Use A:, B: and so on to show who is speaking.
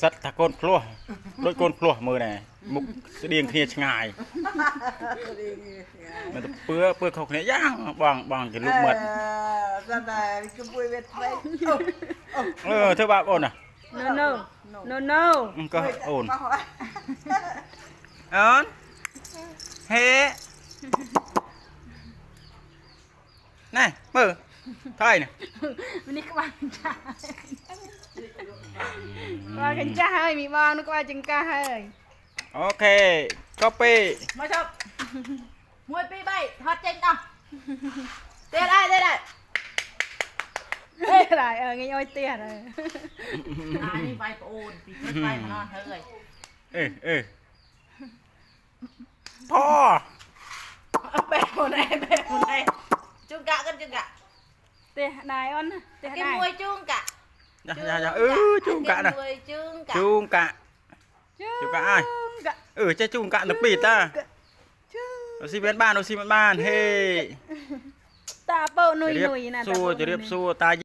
A: สัตว์ตะโกนพลัวโดยโกนพลัวมือไหนมุกเดียงเทียชงายมันจะเปื้อเขาเนี่ยย่างบางจะลุกหมดเธอบ้าโอนอ่ะ
B: no
A: ก็โอนเอิญเฮ้นี่มือไทยเนี่ย
B: วันนี้ก็ว่ากันจ้าว่ากันจ้าเฮ้ยมีบ้างนึกว่าจังก้าเฮ้ย
A: โอเคก็ไป
B: มาชอบมวยปีใบฮอตเจงอ่ะเตี้ยได้เตี้ยได้เฮ้ยอะไรงี้ย้อยเตี้ยเลย
C: นี่ใบโอนปีเพิ่นใบมานอนเฮ้ย
A: เออพ่อ
C: แบกคนไหนจุงกะกันจุงกะ
B: เตี้ยนายอ้อนเตี้ย
C: กิน
B: นาย
C: มวยจุงกะ
A: อย่าจุงกะนะ
C: มวยจุงกะ
A: จุงกะai จะจุงกะหรือปีดอ่ะเอาสิเป็นบ้านเฮ้
B: ตาเปิลนุย
A: จะเรียบ
B: นุยนะ
A: สู้ตา